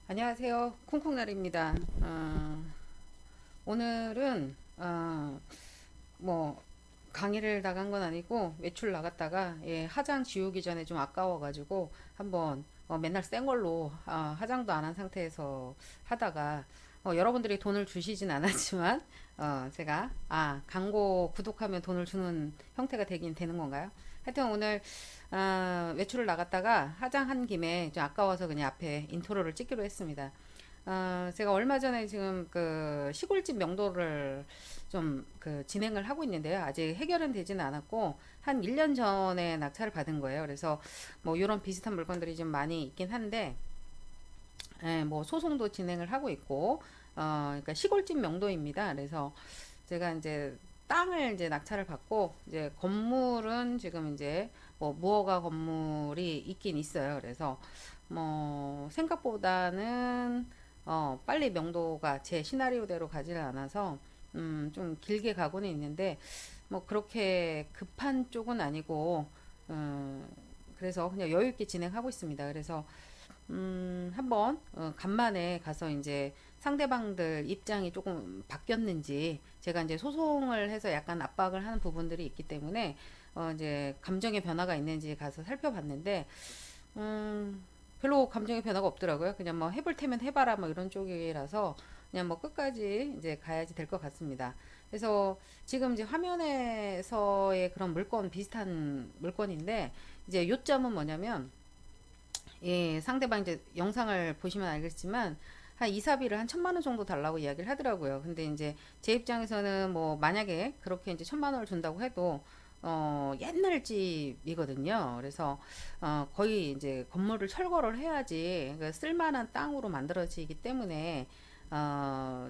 안녕하세요. 콩콩날입니다. 오늘은 뭐 강의를 나간 건 아니고 외출 나갔다가 화장 지우기 전에 좀 아까워가지고 한번 맨날 생 걸로 화장도 안 한 상태에서 하다가 여러분들이 돈을 주시진 않았지만 제가 광고 구독하면 돈을 주는 형태가 되긴 되는 건가요? 하여튼 오늘 외출을 나갔다가 화장한 김에 좀 아까워서 그냥 앞에 인트로를 찍기로 했습니다. 제가 얼마 전에 지금 그 시골집 명도를 좀 그 진행을 하고 있는데요. 아직 해결은 되지는 않았고 한 1년 전에 낙찰을 받은 거예요. 그래서 뭐 이런 비슷한 물건들이 좀 많이 있긴 한데 뭐 소송도 진행을 하고 있고 그러니까 시골집 명도입니다. 그래서 제가 이제 땅을 이제 낙찰을 받고 이제 건물은 지금 이제 뭐 무허가 건물이 있긴 있어요. 그래서 뭐 생각보다는 빨리 명도가 제 시나리오대로 가지를 않아서 좀 길게 가고는 있는데 뭐 그렇게 급한 쪽은 아니고 그래서 그냥 여유 있게 진행하고 있습니다. 그래서 한번 간만에 가서 이제 상대방들 입장이 조금 바뀌었는지 제가 이제 소송을 해서 약간 압박을 하는 부분들이 있기 때문에 이제 감정의 변화가 있는지 가서 살펴봤는데 별로 감정의 변화가 없더라고요. 그냥 뭐 해볼 테면 해봐라 뭐 이런 쪽이라서 그냥 뭐 끝까지 이제 가야지 될 것 같습니다. 그래서 지금 이제 화면에서의 그런 물건 비슷한 물건인데 이제 요점은 뭐냐면 상대방 이제 영상을 보시면 알겠지만 한 이사비를 한 1,000만 원 정도 달라고 이야기를 하더라고요. 근데 이제 제 입장에서는 뭐 만약에 그렇게 이제 1,000만 원을 준다고 해도 옛날 집이거든요. 그래서 거의 이제 건물을 철거를 해야지 그러니까 쓸만한 땅으로 만들어지기 때문에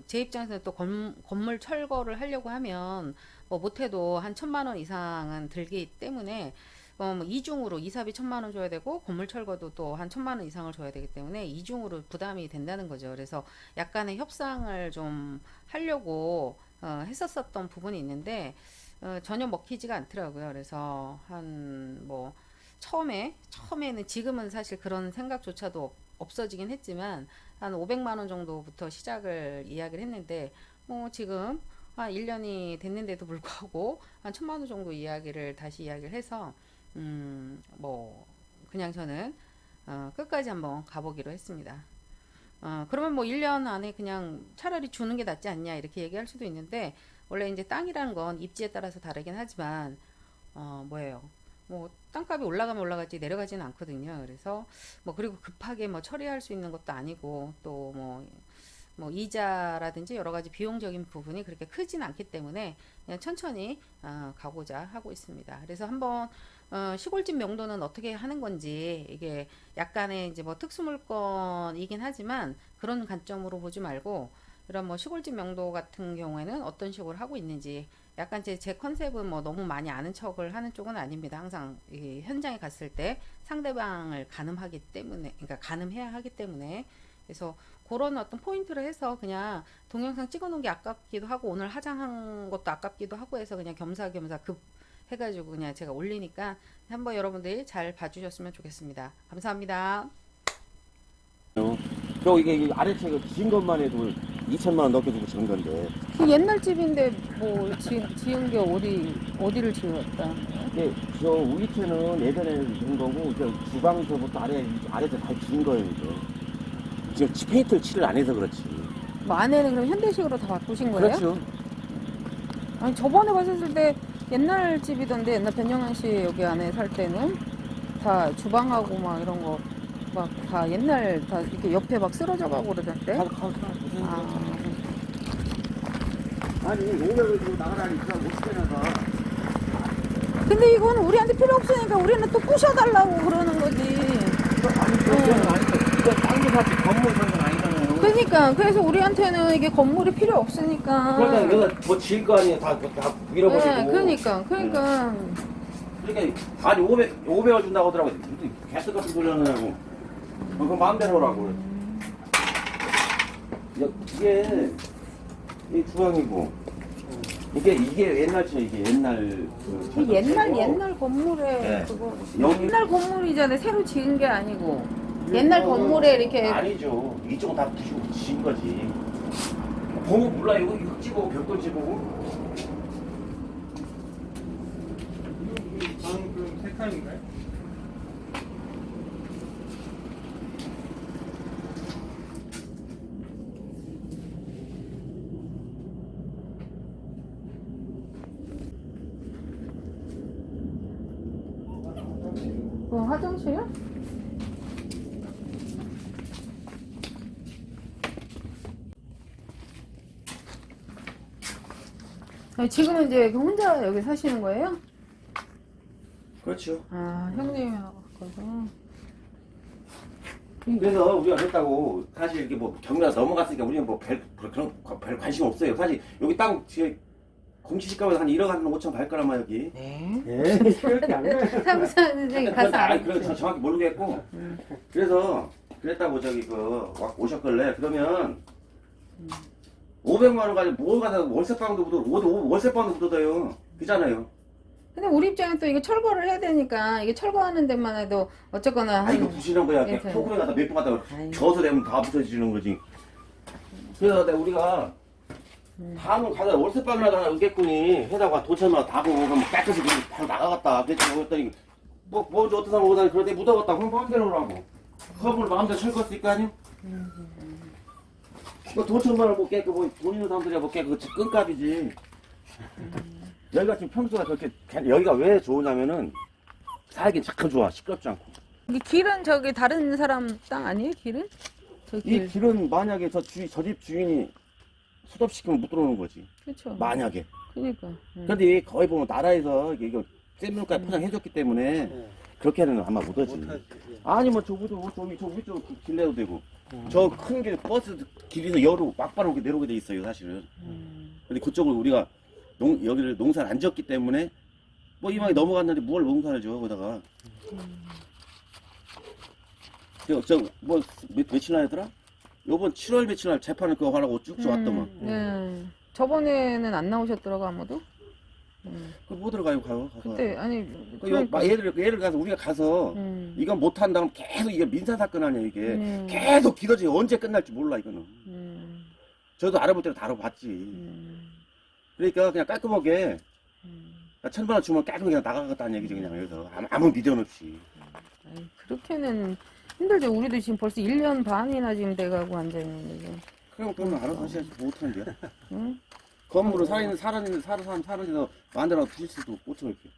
제 입장에서는 또 건물 철거를 하려고 하면 뭐 못해도 한 1,000만 원 이상은 들기 때문에 뭐 이중으로 이사비 1,000만 원 줘야 되고 건물 철거도 또 한 1,000만 원 이상을 줘야 되기 때문에 이중으로 부담이 된다는 거죠. 그래서 약간의 협상을 좀 하려고 했었었던 부분이 있는데 전혀 먹히지가 않더라고요. 그래서 한 뭐 처음에는 지금은 사실 그런 생각조차도 없어지긴 했지만 한 500만 원 정도부터 시작을 이야기를 했는데 뭐 지금 한 1년이 됐는데도 불구하고 한 1,000만 원 정도 다시 이야기를 해서 뭐 그냥 저는 끝까지 한번 가보기로 했습니다. 그러면 뭐 1년 안에 그냥 차라리 주는 게 낫지 않냐 이렇게 얘기할 수도 있는데 원래 이제 땅이라는 건 입지에 따라서 다르긴 하지만 뭐예요? 뭐 땅값이 올라가면 올라가지 내려가지는 않거든요. 그래서 뭐 그리고 급하게 뭐 처리할 수 있는 것도 아니고 또 뭐 이자라든지 여러 가지 비용적인 부분이 그렇게 크진 않기 때문에 그냥 천천히 가고자 하고 있습니다. 그래서 한번 시골집 명도는 어떻게 하는 건지 이게 약간의 이제 뭐 특수물건이긴 하지만 그런 관점으로 보지 말고 이런 뭐 시골집 명도 같은 경우에는 어떤 식으로 하고 있는지 약간 제 컨셉은 뭐 너무 많이 아는 척을 하는 쪽은 아닙니다. 항상 이 현장에 갔을 때 상대방을 가늠하기 때문에 그러니까 가늠해야 하기 때문에 그래서 그런 어떤 포인트를 해서 그냥 동영상 찍어 놓은 게 아깝기도 하고 오늘 화장한 것도 아깝기도 하고 해서 그냥 겸사겸사 급 해가지고 그냥 제가 올리니까 한번 여러분들이 잘 봐주셨으면 좋겠습니다. 감사합니다. 저 이게 아래채가 지은 것만 해도 2천만 원 넘게 주고 지은 건데. 그 옛날 집인데 뭐 지은 게 어디를 지었다? 이게 저 우이채는 예전에 지은 거고 이제 주방서부터 아래서 다 지은 거예요 이제. 지금 페인트를 칠을 안 해서 그렇지. 뭐 안에는 그럼 현대식으로 다 바꾸신 거예요? 그렇죠. 아니 저번에 갔었을 때 옛날 집이던데 옛날 변영환 씨 여기 안에 살 때는 다 주방하고 막 이런 거 막 다 옛날 다 이렇게 옆에 막 쓰러져 가고 그러던데. 아, 아니 500을 주고 나가라니까 못 시켜놔서. 근데 이건 우리한테 필요 없으니까 우리는 또 부셔달라고 그러는 거지. 이거 아니 그건 아니고 이거 땅도 사지 건물 산 건 아니잖아요. 그러니까 그래서 우리한테는 이게 건물이 필요 없으니까. 그러니까 여기가 뭐 지을 거 아니에요 다 밀어버리고. 네, 그러니까. 그러니까 아니 500을 준다고 하더라고요. 개수 같은 소리 하느냐고. 그럼 마음대로 오라고. 이게 이 주방이고 이게 옛날 집 이게 옛날 옛날 건물에 네. 그거 여기- 옛날 건물이잖아요. 새로 지은 게 아니고. 옛날 건물에 이렇게 아니죠. 이쪽은 다 부시고 지은 거지. 보면 몰라. 이거 흙 집어 벽돌 집어. 방 그럼 세 칸인가요? 화장실이요? 지금은 이제 혼자 여기 사시는 거예요? 그렇죠. 아, 형님하고. 그래서 우리가 그랬다고 사실 이렇게 뭐 경매가 넘어갔으니까 우리는 뭐 별 관심 없어요. 사실 여기 땅 지금 공시지가보다 한 1억 한 5천 갈 거라마 여기. 네. 예, 그렇게 안 가요. 사무장님 가서 아니 알아보세요. 그래 정확히 모르겠고. 그래서 그랬다고 저기 오셨길래 그러면 500만 원 가지고 뭘 가서 월세방도 묻어 월세방도 묻어요. 그잖아요. 근데 우리 입장에 또 이거 철거를 해야 되니까 이게 철거하는 데만 해도 어쨌거나 아 이거 부시는 거야. 예, 표구에 가다 몇 번 가다 아이고. 저서 되면 다 부서지는 거지. 그래서 내가 우리가 다음은 가서 월세방이라도 하나 얻겠구니 해다가 도천만 다 보고 그럼 깨끗이 바로 나가갔다. 그랬더니 뭐 어떤 사람 오다니 그러더니 묻어갔다. 그럼 마음대로 오라고. 허브를 마음대로 철거했을 아니요? 뭐 도천만을 못 깨고 뭐 돈 있는 사람들이야 못 깨고 그 끈값이지. 여기가 지금 평수가 그렇게 여기가 왜 좋으냐면은 살긴 참 좋아. 시끄럽지 않고. 이 길은 저기 다른 사람 땅 아니에요? 길은? 저 이 길. 길은 만약에 저 집 주인이 수납시키면 못 들어오는 거지. 그렇죠. 만약에. 그러니까. 근데 거의 보면 나라에서 이거 셀물까지 포장해줬기 때문에 예. 그렇게는 아마 못 오지. 못하지. 예. 아니면 저기도 저 위쪽 길내도 되고 저 큰 길 버스 길에서 여로 막바로 이렇게 내려오게 돼 있어요 사실은. 근데 그쪽을 우리가 여기를 농사를 안 지었기 때문에 뭐 이왕에 넘어갔는데 뭘 농사를 지어 거기다가 저뭐 며칠 날이더라? 요번 7월 며칠 날 재판을 그거 하라고 쭉쭉 왔더만. 네. 저번에는 안 나오셨더라고 아무도. 그 뭐 들어가요 가요? 가서. 그때 아니 예를 가서 우리가 가서 이건 못 한다면 계속 이게 민사 사건 아니야 이게 계속 길어지 언제 끝날지 몰라 이거는. 저도 알아볼 때는 다 알아봤지. 그러니까 그냥 깔끔하게 1,000만 원 주면 깔끔하게 그냥 나가겠다는 얘기지 그냥 여기서 아무 미련 없이. 아이, 그렇게는 힘들죠. 우리도 지금 벌써 1년 반이나 지금 돼가고 앉아있는데 지금. 그럼 그러면 알아서 하셔야지 뭐 못하는데요. 응? 건물을 사는 사람에서 만들어 부실 수도 없고 이렇게.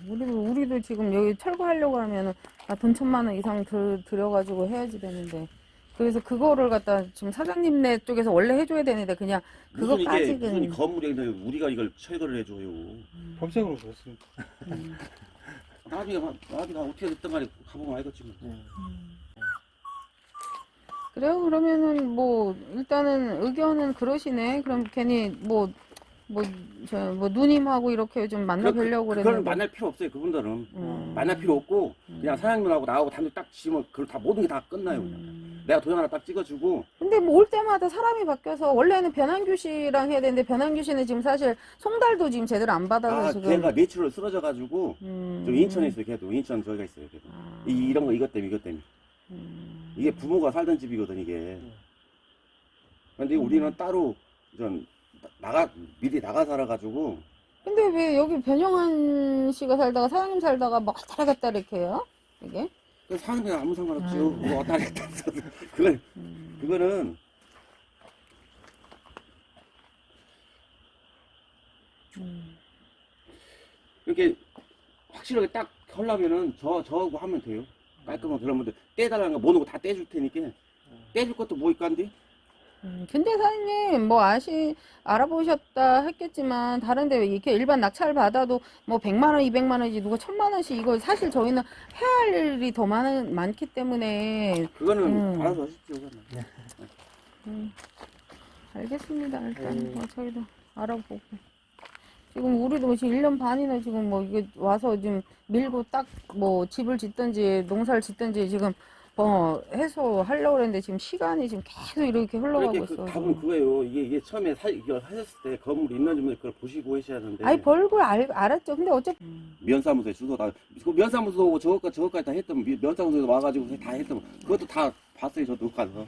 우리도 지금 여기 철거하려고 하면은 돈 1,000만 원 이상 들여가지고 해야지 되는데. 그래서 그거를 갖다 지금 사장님네 쪽에서 원래 해줘야 되는데 그냥 무슨 그거까지는. 건물이 아니라 우리가 이걸 철거를 해줘요. 법적으로 그렇습니다. 나중에 어떻게 됐든 간에 가보면 알겠지 뭐. 그래요? 그러면은 뭐 일단은 의견은 그러시네. 그럼 괜히 뭐 누님하고 이렇게 좀 만나 뵈려고 그걸 그랬는데. 만날 필요 없어요 그분들은. 만날 필요 없고 그냥 사장님하고 나하고 단독 딱 지으면 그걸 다 모든 게 다 끝나요 그냥. 내가 도장 하나 딱 찍어주고. 근데 뭐 올 때마다 사람이 바뀌어서 원래는 변한규 씨랑 해야 되는데 변한규 씨는 지금 사실 송달도 지금 제대로 안 받아서 지금. 걔가 뇌출로 쓰러져가지고 좀 인천에 있어요 걔도. 인천 저기가 있어요 걔도. 이런 거 이것 때문에 이게 부모가 살던 집이거든 이게. 근데 우리는 따로 좀 미리 나가 살아가지고. 근데 왜 여기 변영한 씨가 살다가 사장님 살다가 막 왔다 갔다 이렇게 해요? 이게? 그 사람들은 아무 상관없죠. 뭐 왔다 갔다 해서. 그거는 이렇게 확실하게 딱 하려면은 저하고 하면 돼요. 깔끔하게. 그러면 떼달라는 거 모든 거 다 떼줄 테니까. 떼줄 것도 뭐 있간디? 근데 사장님 뭐 알아보셨다 했겠지만 다른데 왜 이렇게 일반 낙찰 받아도 뭐 100만 원, 200만 원이지 누가 1,000만 원씩 이거 사실 저희는 해야 할 일이 더 많기 때문에. 그거는 알아서 하십시오. 알겠습니다. 일단 뭐 저희도 알아보고. 지금 우리도 지금 1년 반이나 지금 뭐 이게 와서 지금 밀고 딱 뭐 집을 짓든지 농사를 짓든지 지금 해소하려고 그랬는데 지금 시간이 지금 계속 이렇게 흘러가고 그러니까 있어. 답은 그거예요. 이게 처음에 이걸 하셨을 때 건물 있는 좀 그걸 보시고 하셔야 하는데. 아니 벌고 알았죠. 근데 어차피 면사무소에 주소 다, 그 면사무소 저거까지 다 했더만, 면사무소에 와가지고 다 했더만, 그것도 다 봤어요, 저도 가서.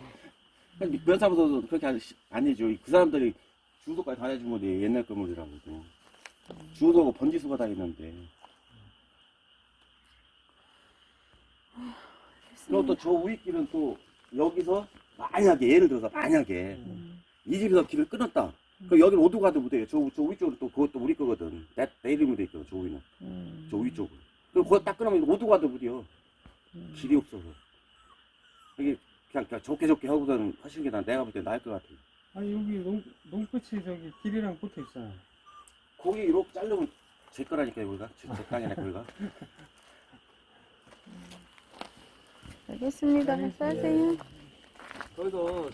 면사무소도 그렇게 아니죠. 그 사람들이 주소까지 다 해주면 돼, 옛날 건물이라고. 주소고 번지수가 다 있는데. 그리고 또 저 위에 길은 또, 여기서, 만약에, 예를 들어서, 만약에, 이 집에서 길을 끊었다. 그럼 여기는 어디 가도 못해요. 저 위쪽으로 또 그것도 우리 거거든. 내 이름으로 돼 있거든, 저 위는. 저 위쪽으로. 그럼 그거 딱 끊으면 어디 가도 못해요. 길이 없어서. 이게 그냥 좋게 하고선 하시는 게 내가 볼 때 나을 것 같아요. 아니 여기 농끝이 저기 길이랑 붙어 있잖아. 거기 이렇게 자르면 제 거라니까요, 거기가. 제 땅이네, 거기가. 알겠습니다. 싸세요. 거기서